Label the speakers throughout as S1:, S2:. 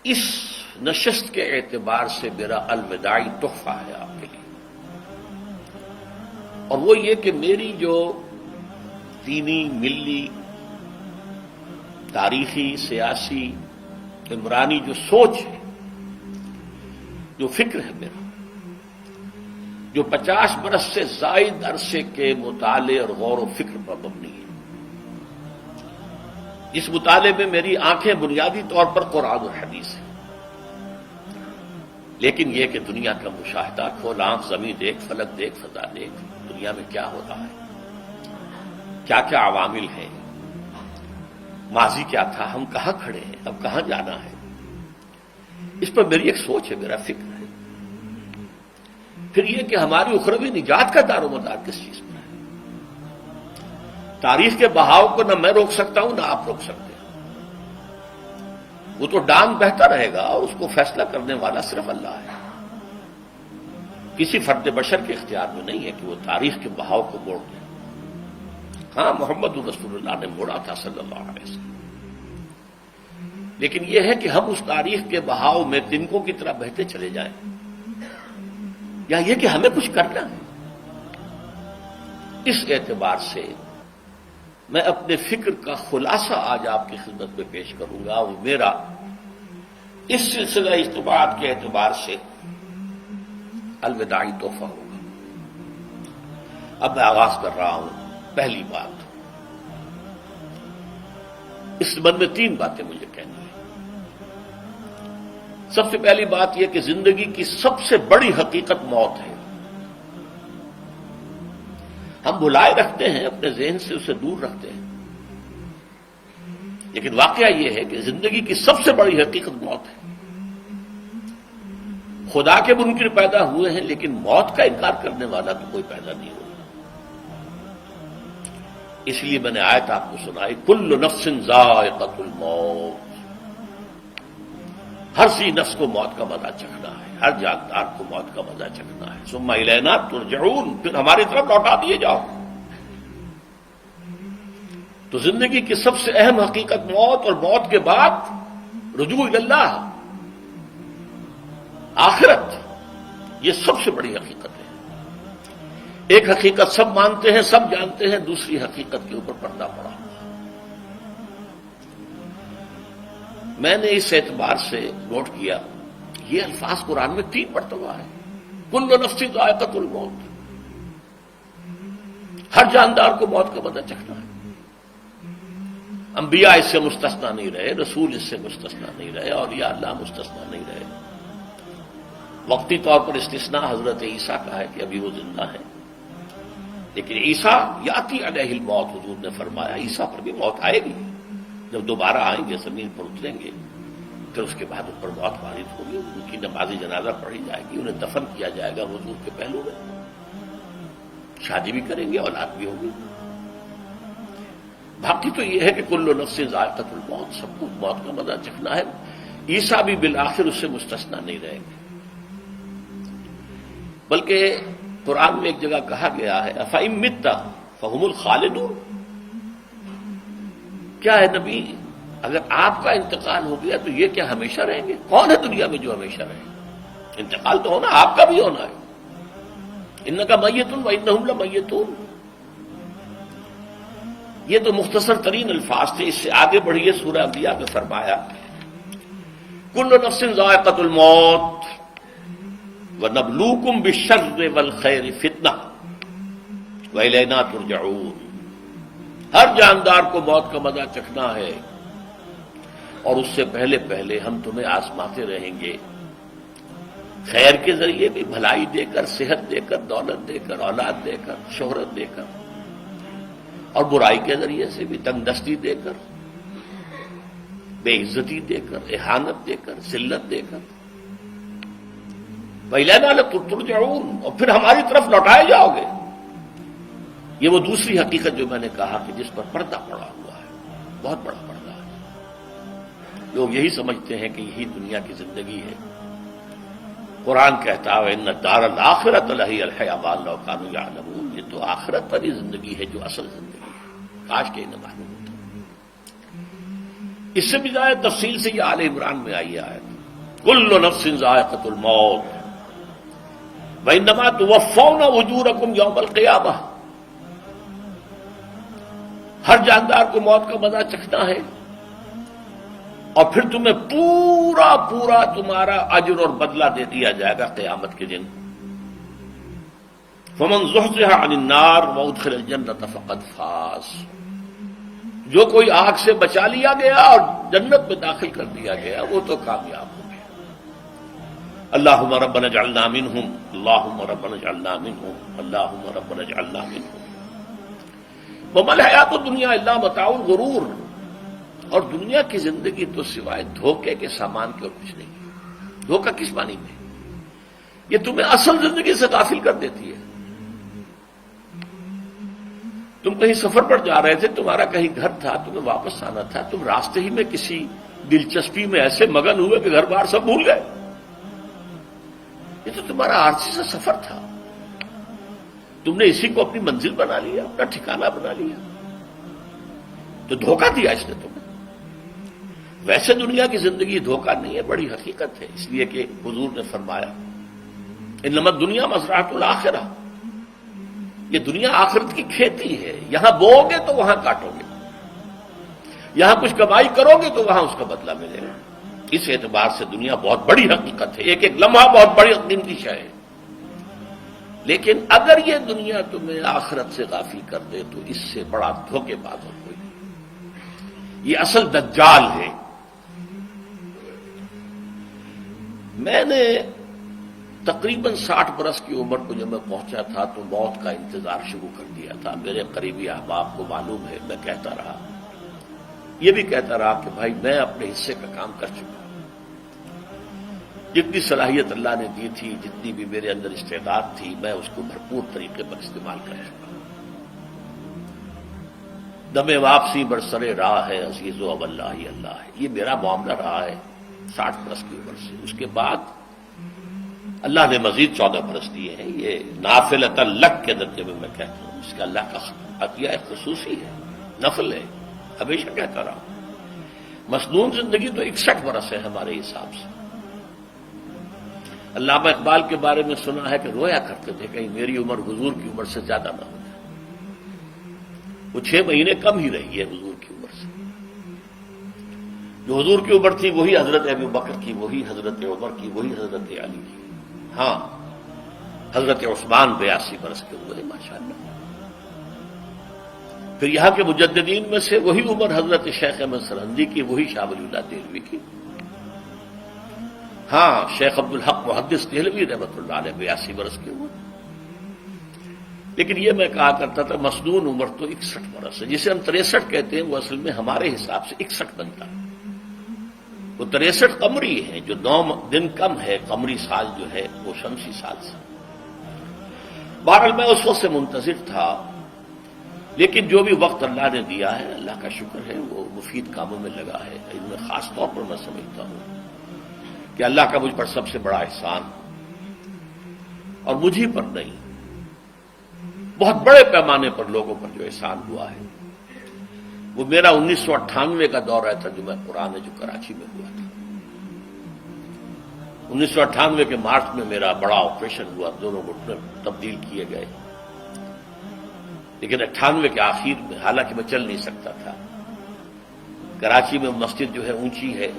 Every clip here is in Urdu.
S1: اس نشست کے اعتبار سے میرا الوداعی تحفہ ہے آپ کے لیے، اور وہ یہ کہ میری جو دینی، ملی، تاریخی، سیاسی، عمرانی جو سوچ ہے، جو فکر ہے میرا، جو 50 برس سے زائد عرصے کے مطالعے اور غور و فکر پر مبنی ہے، اس مطالعے میں میری آنکھیں بنیادی طور پر قرآن اور حدیث ہیں، لیکن یہ کہ دنیا کا مشاہدہ، کھول آنکھ، زمین دیکھ، فلک دیکھ، فضا دیکھ، دنیا میں کیا ہو رہا ہے، کیا کیا عوامل ہیں، ماضی کیا تھا، ہم کہاں کھڑے ہیں، اب کہاں جانا ہے، اس پر میری ایک سوچ ہے، میرا فکر ہے۔ پھر یہ کہ ہماری اخروی نجات کا دار و مدار کس چیز پر ہے۔ تاریخ کے بہاؤ کو نہ میں روک سکتا ہوں، نہ آپ روک سکتے ہیں، وہ تو ڈانگ بہتا رہے گا، اور اس کو فیصلہ کرنے والا صرف اللہ ہے۔ کسی فرد بشر کے اختیار میں نہیں ہے کہ وہ تاریخ کے بہاؤ کو موڑ دے۔ ہاں، محمد رسول اللہ نے موڑا تھا صلی اللہ علیہ وسلم، لیکن یہ ہے کہ ہم اس تاریخ کے بہاؤ میں تنکوں کی طرح بہتے چلے جائیں، یا یہ کہ ہمیں کچھ کرنا ہے۔ اس اعتبار سے میں اپنے فکر کا خلاصہ آج آپ کی خدمت میں پیش کروں گا، وہ میرا اس سلسلہ اجتماعات کے اعتبار سے الوداعی تحفہ ہوگا۔ اب میں آغاز کر رہا ہوں۔ پہلی بات، اس سبب میں 3 باتیں مجھے کہنی ہیں۔ سب سے پہلی بات یہ کہ زندگی کی سب سے بڑی حقیقت موت ہے۔ ہم بھلائے رکھتے ہیں، اپنے ذہن سے اسے دور رکھتے ہیں، لیکن واقعہ یہ ہے کہ زندگی کی سب سے بڑی حقیقت موت ہے۔ خدا کے منکر پیدا ہوئے ہیں، لیکن موت کا انکار کرنے والا تو کوئی پیدا نہیں ہوا۔ اس لیے میں نے آیت آپ کو سنائی، کل نفس ذائقۃ الموت، ہر سی نفس کو موت کا مزہ چکھنا ہے، ہر جاندار کو موت کا مزہ چکھنا ہے۔ ثم الینا ترجعون، پھر ہماری طرف لوٹا دیے جاؤ۔ تو زندگی کی سب سے اہم حقیقت موت، اور موت کے بعد رجوع الی اللہ، آخرت، یہ سب سے بڑی حقیقت ہے۔ ایک حقیقت سب مانتے ہیں، سب جانتے ہیں، دوسری حقیقت کے اوپر پردہ پڑا۔ میں نے اس اعتبار سے نوٹ کیا، یہ الفاظ قرآن میں 3 مرتبہ ہے، کل نفس ذائقۃ الموت، ہر جاندار کو موت کا مزہ چکھنا ہے۔ انبیاء اس سے مستثنا نہیں رہے، رسول اس سے مستثنا نہیں رہے، اولیاء اللہ مستثنا نہیں رہے۔ وقتی طور پر استثناء حضرت عیسیٰ کا ہے کہ ابھی وہ زندہ ہیں، لیکن عیسیٰ یاتی علیہ الموت، حضور نے فرمایا عیسیٰ پر بھی موت آئے گی، جب دوبارہ آئیں گے، زمین پر اتریں گے، پھر اس کے بعد ان پر موت وارد ہوگی، ان کی نماز جنازہ پڑھی جائے گی، انہیں دفن کیا جائے گا حضور کے پہلو میں، شادی بھی کریں گے، اولاد بھی ہوگی۔ باقی تو یہ ہے کہ کل نفس ذائقۃ الموت، سب کو موت کا مزہ چکھنا ہے۔ عیسیٰ بھی بالآخر اس سے مستثنا نہیں رہیں گے، بلکہ قرآن میں ایک جگہ کہا گیا ہے افإن مت فهم الخالدون، کیا ہے نبی، اگر آپ کا انتقال ہو گیا تو یہ کیا ہمیشہ رہیں گے؟ کون ہے دنیا میں جو ہمیشہ رہے؟ انتقال تو ہونا، آپ کا بھی ہونا ہے۔ انک میت وانہم لمیتون، یہ تو مختصر ترین الفاظ تھے۔ اس سے آگے بڑھیے، سورہ انبیاء میں فرمایا کل نفس ذائقۃ الموت وَنَبْلُوكُمْ بِالشَّرِّ وَالْخَيْرِ فِتْنَةً وَإِلَيْنَا تُرْجَعُونَ، ہر جاندار کو موت کا مزہ چکھنا ہے، اور اس سے پہلے پہلے ہم تمہیں آزماتے رہیں گے، خیر کے ذریعے بھی، بھلائی دے کر، صحت دے کر، دولت دے کر، اولاد دے کر، شہرت دے کر، اور برائی کے ذریعے سے بھی، تنگ دستی دے کر، بے عزتی دے کر، اہانت دے کر، ذلت دے کر، وَإِلَيْنَا تُرْجَعُونَ، اور پھر ہماری طرف لوٹائے جاؤ گے۔ یہ وہ دوسری حقیقت جو میں نے کہا کہ جس پر پردہ پڑا ہوا ہے، بہت بڑا پردہ ہے۔ لوگ یہی سمجھتے ہیں کہ یہی دنیا کی زندگی ہے۔ قرآن کہتا ہے إِنَّ الدَّارَ الْآخِرَةَ لَهِيَ الْحَيَوَانُ لَوْ كَانُوا يَعْلَمُونَ، یہ تو آخرت والی زندگی ہے جو اصل زندگی ہے، کاش کہ انہیں معلوم ہوتا۔ اس سے بھی زیادہ تفصیل سے یہ آل عمران میں آئی آیت، کل نفس ذائقۃ الموت وانما توفون اجورکم یوم القیامہ، ہر جاندار کو موت کا مزہ چکھنا ہے اور پھر تمہیں پورا پورا تمہارا اجر اور بدلہ دے دیا جائے گا قیامت کے دن۔ فمن زحزح عن النار وادخل الجنۃ فقد فاز، جو کوئی آگ سے بچا لیا گیا اور جنت میں داخل کر دیا گیا وہ تو کامیاب ہو گیا۔ اللہم ربنا اجعلنا منہم، اللہم ربنا اجعلنا منہم، اللہم ربنا اجعلنا منہم۔ وما الحیات الدنیا الا متاع الغرور، اور دنیا کی زندگی تو سوائے دھوکے کے سامان کے اور کچھ نہیں۔ دھوکہ کس معنی میں؟ یہ تمہیں اصل زندگی سے غافل کر دیتی ہے۔ تم کہیں سفر پر جا رہے تھے، تمہارا کہیں گھر تھا، تمہیں واپس آنا تھا، تم راستے ہی میں کسی دلچسپی میں ایسے مگن ہوئے کہ گھر بار سب بھول گئے۔ یہ تو تمہارا عارضی سا سفر تھا، تم نے اسی کو اپنی منزل بنا لیا، اپنا ٹھکانہ بنا لیا، تو دھوکہ دیا اس نے تمہیں۔ ویسے دنیا کی زندگی دھوکہ نہیں ہے، بڑی حقیقت ہے، اس لیے کہ حضور نے فرمایا انما الدنیا مزرعۃ الآخرہ، یہ دنیا آخرت کی کھیتی ہے، یہاں بو گے تو وہاں کاٹو گے، یہاں کچھ کمائی کرو گے تو وہاں اس کا بدلہ ملے گا۔ اس اعتبار سے دنیا بہت بڑی حقیقت ہے، ایک ایک لمحہ بہت بڑی قیمتی شے ہے، لیکن اگر یہ دنیا تمہیں آخرت سے غافل کر دے تو اس سے بڑا دھوکے باز اور کوئی نہیں۔ یہ اصل دجال ہے۔ میں نے تقریباً 60 برس کی عمر کو جب میں پہنچا تھا تو موت کا انتظار شروع کر دیا تھا۔ میرے قریبی احباب کو معلوم ہے، میں کہتا رہا، یہ بھی کہتا رہا کہ بھائی میں اپنے حصے کا کام کر چکا ہوں، جتنی صلاحیت اللہ نے دی تھی، جتنی بھی میرے اندر استعداد تھی، میں اس کو بھرپور طریقے پر استعمال کر چکا ہوں۔ دم واپسی برسر راہ ہے عزیز و اللہ ہی اللہ ہے، یہ میرا معاملہ رہا ہے 60 برس کی عمر سے۔ اس کے بعد اللہ نے مزید 14 برس دیے ہیں، یہ نافلۃ لک کے درجے میں کہتا ہوں، اس کا اللہ کا عطیہ خصوصی ہے، نفل ہے، ہمیشہ کہتا رہا ہوں۔ مسنون زندگی تو 61 برس ہے ہمارے حساب سے۔ علامہ اقبال کے بارے میں سنا ہے کہ رویا کرتے تھے کہیں میری عمر حضور کی عمر سے زیادہ نہ ہو جائے۔ وہ 6 مہینے کم ہی رہی ہے حضور کی عمر سے۔ جو حضور کی عمر تھی وہی حضرت ابو بکر کی، وہی حضرت عمر کی، وہی حضرت علی کی۔ ہاں، حضرت عثمان 82 برس کے ہوئے ماشاءاللہ۔ پھر یہاں کے مجددین میں سے وہی عمر حضرت شیخ احمد سرہندی کی، وہی شاہ ولی اللہ دہلوی کی۔ ہاں، شیخ عبدالحق محدث دہلوی رحمۃ اللہ علیہ 82 برس کے ہوئے۔ لیکن یہ میں کہا کرتا تھا مسنون عمر تو 61 برس ہے، جسے ہم 63 کہتے ہیں، وہ اصل میں ہمارے حساب سے 61 بنتا ہے۔ وہ 63 قمری ہے، جو 9 دن کم ہے، قمری سال جو ہے وہ شمسی سال سے۔ بہرحال میں اس وقت سے منتظر تھا، لیکن جو بھی وقت اللہ نے دیا ہے، اللہ کا شکر ہے، وہ مفید کاموں میں لگا ہے۔ ان میں خاص طور پر میں سمجھتا ہوں کہ اللہ کا مجھ پر سب سے بڑا احسان، اور مجھے پر نہیں، بہت بڑے پیمانے پر لوگوں پر جو احسان ہوا ہے، وہ میرا 1998 کا دورہ ترجمہ قرآن جو کراچی میں ہوا تھا۔ 1998 کے مارچ میں میرا بڑا آپریشن ہوا، دونوں گھٹنے تبدیل کیے گئے، لیکن 98 کے آخر میں، حالانکہ میں چل نہیں سکتا تھا، کراچی میں مسجد جو ہے اونچی ہے،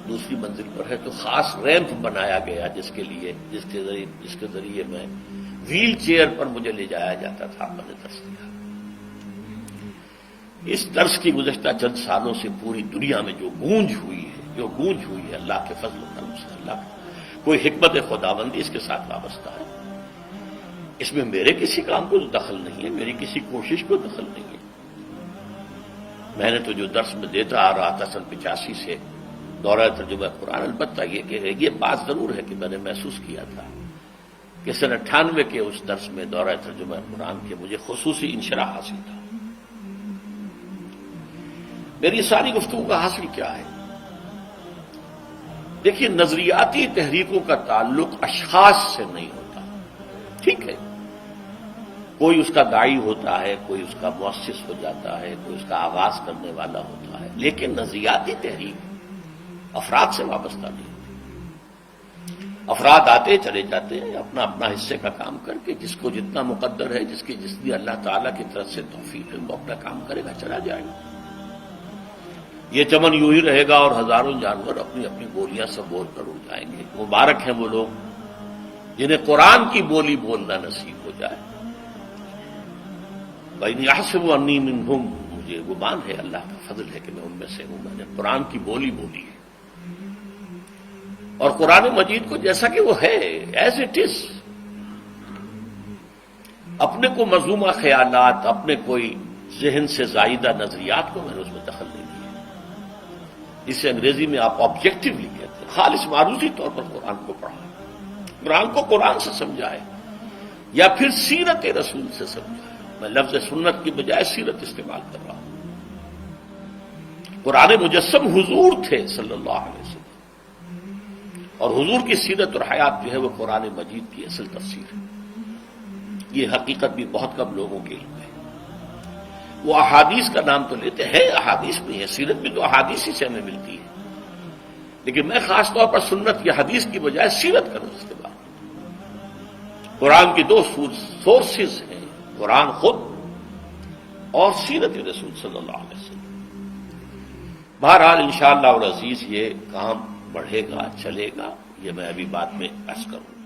S1: دوسری منزل پر ہے، تو خاص ریمپ بنایا گیا جس کے ذریعے میں ویل چیئر پر مجھے لے جایا جاتا تھا۔ میں نے درس دیا۔ اس درس کی گزشتہ چند سالوں سے پوری دنیا میں جو گونج ہوئی ہے اللہ کے فضل و کرم سے، اللہ کوئی حکمت خداوندی اس کے ساتھ وابستہ ہے۔ اس میں میرے کسی کام کو دخل نہیں ہے، میری کسی کوشش کو دخل نہیں ہے۔ میں نے تو جو درس میں دیتا آ رہا تھا سن 85 سے دورہ ترجمہ قرآن، البتہ یہ بات ضرور ہے کہ میں نے محسوس کیا تھا کہ سن 98 کے اس درس میں دورہ ترجمہ قرآن کے مجھے خصوصی انشراح حاصل تھا۔ میری ساری گفتگو کا حاصل کیا ہے؟ دیکھیے، نظریاتی تحریکوں کا تعلق اشخاص سے نہیں ہوتا، ٹھیک ہے، کوئی اس کا داعی ہوتا ہے، کوئی اس کا مؤسس ہو جاتا ہے، کوئی اس کا آغاز کرنے والا ہوتا ہے، لیکن نظریاتی تحریک افراد سے وابستہ نہیں ہوتی۔ افراد آتے چلے جاتے ہیں اپنا اپنا حصے کا کام کر کے، جس کو جتنا مقدر ہے، جس کی جتنی اللہ تعالیٰ کی طرف سے توفیق ہے، وہ اپنا کام کرے گا، چلا جائے گا۔ یہ چمن یوں ہی رہے گا اور ہزاروں جانور اپنی اپنی بولیاں سب بول کر اڑ جائیں گے۔ مبارک ہیں وہ لوگ جنہیں قرآن کی بولی بولنا نصیب ہو جائے۔ وَإِنْ يَحْسَبُ أَنِّي مِنْهُمْ، مجھے گمان ہے، اللہ کا فضل ہے کہ میں ان میں سے ہوں، میں نے قرآن کی بولی بولی ہے، اور قرآن مجید کو جیسا کہ وہ ہے ایز اٹ از، اپنے کو مذمومہ خیالات، اپنے کوئی ذہن سے زائدہ نظریات کو میں نے اس میں دخل نہیں دیا، جسے انگریزی میں آپ آبجیکٹولی کہتے ہیں، خالص معروضی طور پر قرآن کو پڑھا، قرآن کو قرآن سے سمجھائے یا پھر سیرت رسول سے سمجھائے۔ میں لفظ سنت کی بجائے سیرت استعمال کر رہا ہوں۔ قرآن مجسم حضور تھے صلی اللہ علیہ وسلم، اور حضور کی سیرت اور حیات جو ہے وہ قرآن مجید کی اصل تفسیر ہے۔ یہ حقیقت بھی بہت کم لوگوں کے علم ہے۔ وہ احادیث کا نام تو لیتے ہیں، احادیث بھی ہے، سیرت بھی تو احادیث ہی سے ہمیں ملتی ہے، لیکن میں خاص طور پر سنت یا حدیث کی بجائے سیرت کا استعمال۔ قرآن کی دو سورسز ہیں، قرآن خود اور سیرت رسول صلی اللہ علیہ وسلم۔ بہرحال انشاءاللہ العزیز یہ کام بڑھے گا، چلے گا، یہ میں ابھی بعد میں عرض کروں گا۔